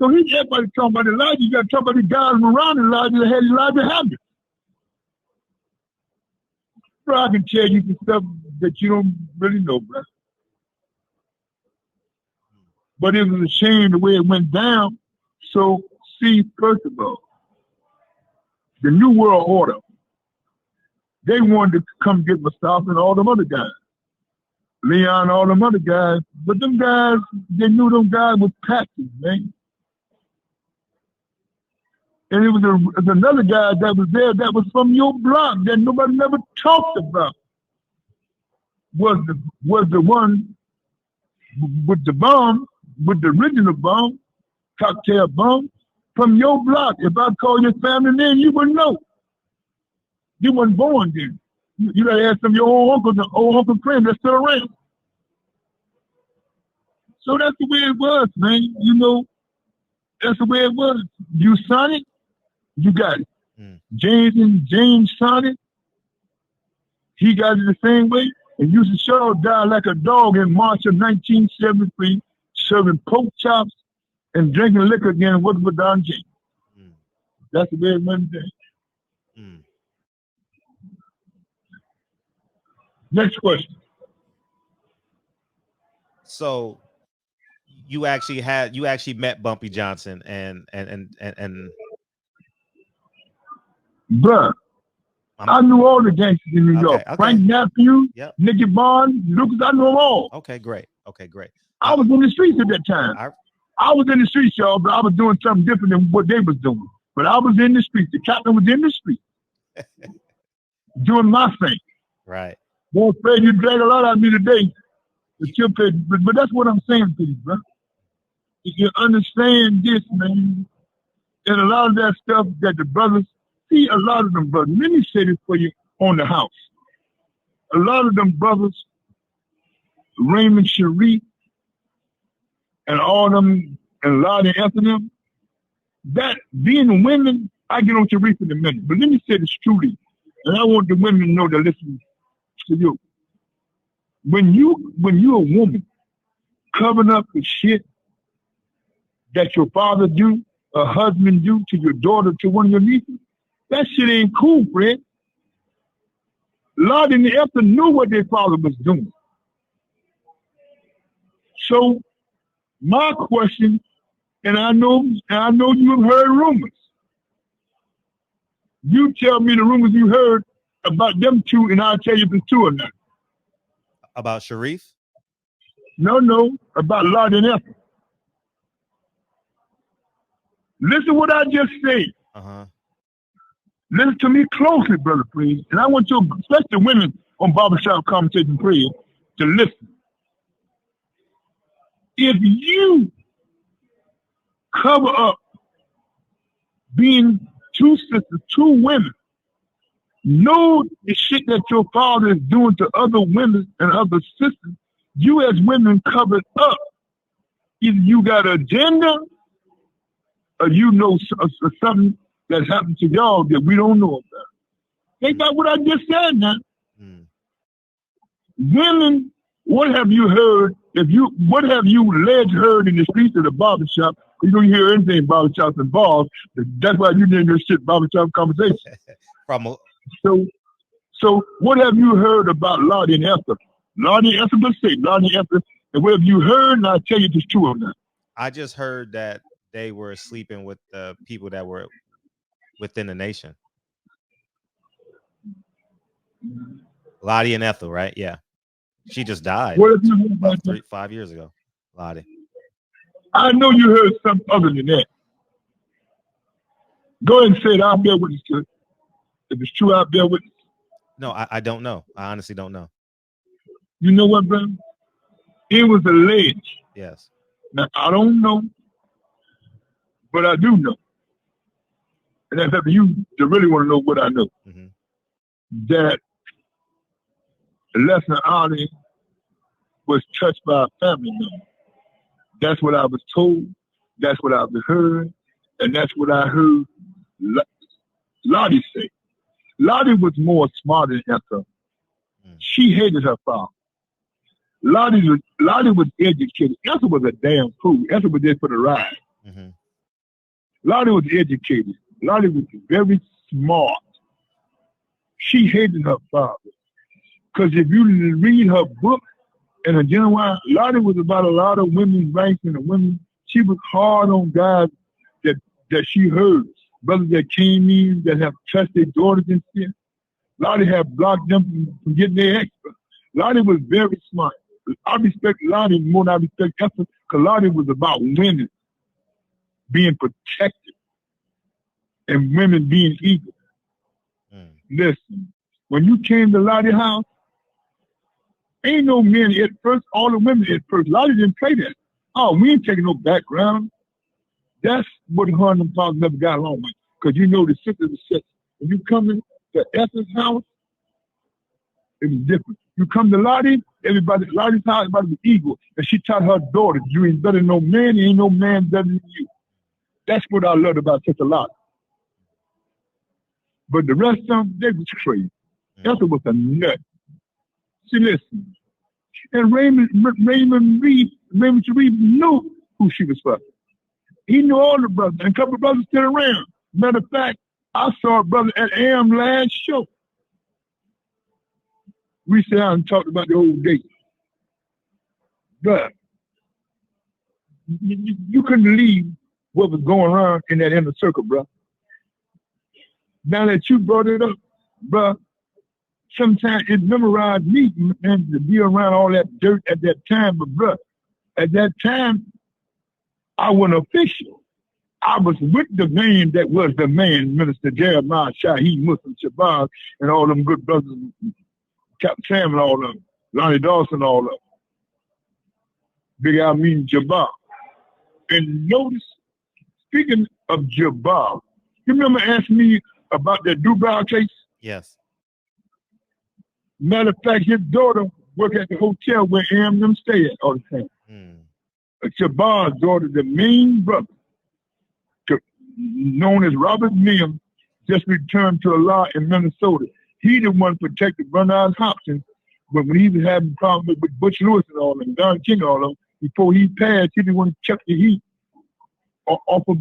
So everybody talking about Elijah. You got to talk about the guys around Elijah that had Elijah happen. Bro, I can tell you some stuff that you don't really know, bro. But it was a shame the way it went down. So, see, first of all, the New World Order, they wanted to come get Mustafa and all them other guys. Leon, all them other guys. But them guys, they knew them guys was pastors, man. And it was another guy that was there that was from your block that nobody never talked about. Was the one with the bomb, with the original bomb, cocktail bomb, from your block. If I call your family name, you wouldn't know. You weren't born then. You gotta ask some of your old uncle friends that's still around. So that's the way it was, man. You know, that's the way it was. You signed it, you got it. James signed it. He got it the same way. And Yusuf Shaw died like a dog in March of 1973, serving pork chops and drinking liquor again with Don James. That's the way it went down. Next question. So you actually met Bumpy Johnson and Bruh, I knew all the gangsters in New York. Okay. Frank Nephew, Yep. Nicky Bond, Lucas, I knew them all. Okay, great. I was in the streets at that time. I was in the streets, y'all, but I was doing something different than what they was doing. But I was in the streets. The captain was in the streets. Doing my thing. Right. Won't afraid you drag a lot out of me today. But that's what I'm saying to you, bro. If you understand this, man, and a lot of that stuff that the brothers, see a lot of them brothers, let me say this for you on the house. A lot of them brothers, Raymond Sharif, and all them, and Lottie and them, that being women, I get on Sharif in a minute, but let me say this truly, and I want the women to know that listen to you. When you're a woman covering up the shit that your father do, a husband do to your daughter, to one of your nieces, that shit ain't cool, friend. Lottie and the Esther knew what their father was doing. So my question, and I know you have heard rumors. You tell me the rumors you heard about them two, and I'll tell you if it's true or not. About Sharif? No, about Lottie and Esther. Listen what I just said. Listen to me closely, brother, please. And I want you, especially women on Barbershop Conversation Prayer, to listen. If you cover up being two sisters, two women, know the shit that your father is doing to other women and other sisters, you as women covered up. Either you got an agenda or you know something that's happened to y'all that we don't know about. Think about what I just said now. Women, what have you heard? What have you heard in the streets of the barbershop? You don't hear anything in barbershops and bars. That's why you name your shit Barbershop Conversation. So what have you heard about Lottie and Esther? Lottie and Esther, let's say Lottie and Esther, and what have you heard? And I'll tell you if it's true or not. I just heard that they were sleeping with the people that were within the nation. Lottie and Ethel, right? Yeah. She just died about 5 years ago. Lottie. I know you heard something other than that. Go ahead and say it. I'll bear witness to it. If it's true, I'll bear witness. No, I don't know. I honestly don't know. You know what, brother? It was alleged. Yes. Now, I don't know, but I do know. And that's up to you to really want to know what I know. That Lesnar Ali was touched by a family member. That's what I was told. That's what I've heard. And that's what I heard Lottie say. Lottie was more smart than Esther. She hated her father. Lottie was educated. Esther was a damn fool. Esther was there for the ride. Lottie was educated. Lottie was very smart. She hated her father. Because if you read her book, and a genuine, Lottie was about a lot of women's rights and the women. She was hard on guys that she heard. Brothers that came in that have touched their daughters and shit. Lottie had blocked them from getting their extra. Lottie was very smart. I respect Lottie more than I respect Esther, because Lottie was about women being protected and women being equal. Listen, when you came to Lottie's house, ain't no men at first, all the women at first. Lottie didn't play that. Oh, we ain't taking no background. That's what her and them fathers never got along with. Because you know the sisters are shit. When you come to Esther's house, it was different. You come to Lottie, Lottie's house, everybody was equal. And she taught her daughters, you ain't better than no man, ain't no man better than you. That's what I loved about Sister Lottie. But the rest of them, they was crazy. Esther was a nut. She listened. And Raymond Reed knew who she was fucking. He knew all the brothers, and a couple of brothers still around. Matter of fact, I saw a brother at Am last show. We sat down and talked about the whole date. But you couldn't believe what was going on in that inner circle, bro. Now that you brought it up, bro, sometimes it memorized me, man, to be around all that dirt at that time. But, bro, at that time, I wasn't official. I was with the man that was the man, Minister Jeremiah Shaheed Muslim Shabazz, and all them good brothers, Captain Sam and all of them, Lonnie Dawson, all of them. Big Amin Jabbar. And notice, speaking of Jabbar, you remember asking me about that Dubai case? Yes. Matter of fact, his daughter worked at the hotel where them stay at all the time. Jabbar's daughter, the main brother, known as Robert Mims, just returned to Allah in Minnesota. He the one protected Bernard Hopkins when he was having problems with Butch Lewis and all them, Don King and all them. Before he passed, he didn't want to check the heat off of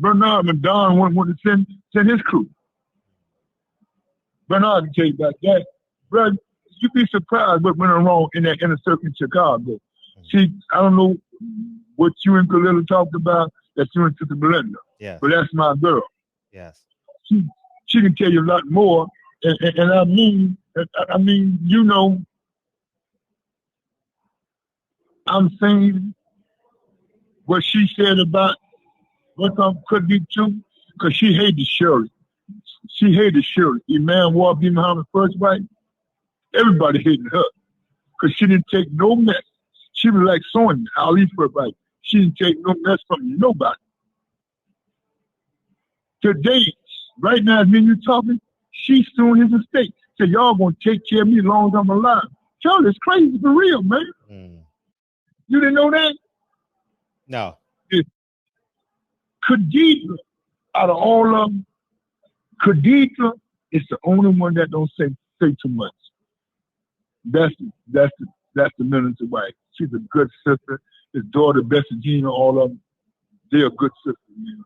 Bernard, and Don wanted to send his crew. Bernard can tell you about that. Brother, you'd be surprised what went wrong in that inner circle in Chicago. See, I don't know what you and Kalila talked about, that you and Sister Belinda. Yes. But that's my girl. Yes. She can tell you a lot more. And I mean, you know, I'm saying what she said about what could be true, because she hated Shirley. She hated Shirley. Imam Wahab bin Muhammad's first wife, everybody hated her because she didn't take no mess. She was like Sonia, Ali's first wife. She didn't take no mess from nobody. Today, right now, as me and you talking, she's suing his estate. So y'all gonna take care of me as long as I'm alive. Charlie's crazy for real, man. You didn't know that? No. Khadija, out of all of them, Khadija is the only one that don't say too much. That's the minister's wife. She's a good sister. His daughter, Bessie Gina, all of them, they're a good sister, man.